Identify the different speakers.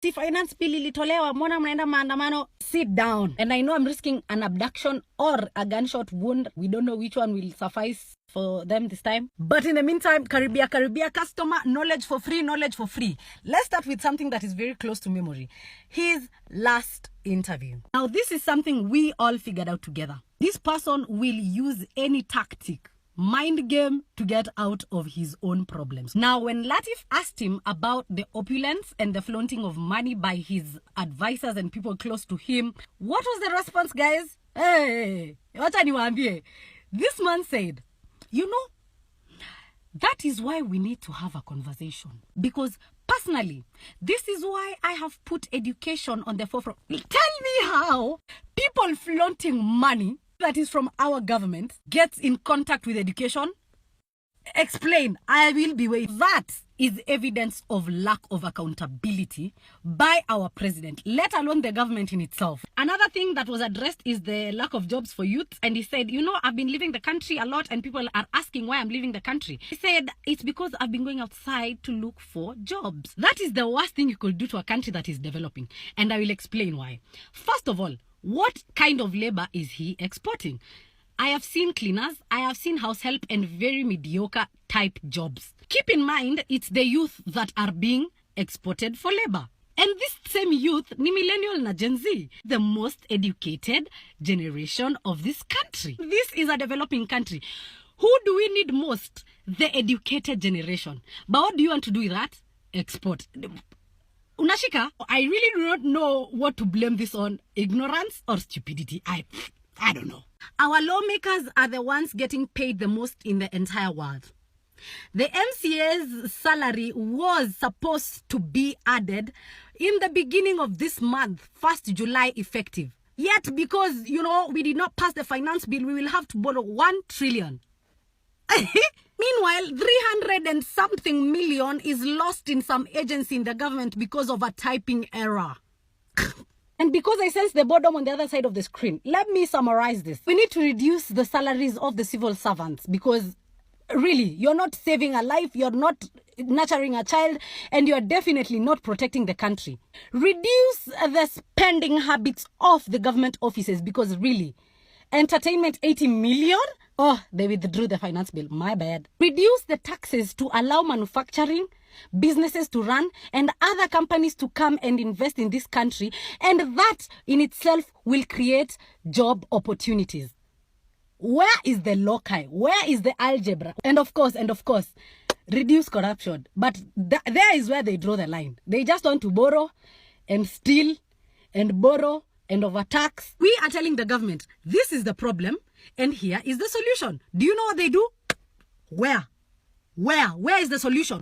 Speaker 1: Si finance bill ilitolewa, mbona mnaenda maandamano? Sit down. And I know I'm risking an abduction or a gunshot wound. We don't know which one will suffice for them this time. But in the meantime, Caribbean customer, knowledge for free, knowledge for free. Let's start with something that is very close to memory. His last interview. Now, this is something we all figured out together. This person will use any tactic, mind game, to get out of his own problems. Now, when Latif asked him about the opulence and the flaunting of money by his advisors and people close to him, what was the response, guys? Hey, wacha niwaambie. This man said, you know, that is why we need to have a conversation. Because personally, this is why I have put education on the forefront. Tell me how people flaunting money that is from our government gets in contact with education. Explain. I will be waiting. That is evidence of lack of accountability by our president, let alone the government in itself. Another thing that was addressed is the lack of jobs for youth. And he said, you know, I've been leaving the country a lot and people are asking why I'm leaving the country. He said, it's because I've been going outside to look for jobs. That is the worst thing you could do to a country that is developing. And I will explain why. First of all, what kind of labor is he exporting? I have seen cleaners, I have seen house help and very mediocre type jobs. Keep in mind, it's the youth that are being exported for labor. And this same youth, ni millennial na Gen Z, the most educated generation of this country. This is a developing country. Who do we need most? The educated generation. But what do you want to do with that? Export. Unashika, I really do not know what to blame this on, ignorance or stupidity. I don't know. Our lawmakers are the ones getting paid the most in the entire world. The MCA's salary was supposed to be added in the beginning of this month, 1st July effective. Yet because, you know, we did not pass the finance bill, we will have to borrow 1 trillion. Meanwhile, 300 and something million is lost in some agency in the government because of a typing error. And because I sense the boredom on the other side of the screen, let me summarize this. We need to reduce the salaries of the civil servants because really, you're not saving a life, you're not nurturing a child, and you're definitely not protecting the country. Reduce the spending habits of the government offices because really, entertainment 80 million? Oh, they withdrew the finance bill. My bad. Reduce the taxes to allow manufacturing, businesses to run, and other companies to come and invest in this country. And that in itself will create job opportunities. Where is the loci? Where is the algebra? And of course, reduce corruption. But there is where they draw the line. They just want to borrow and steal and borrow and overtax. We are telling the government, this is the problem and here is the solution. Do you know what they do? Where is the solution?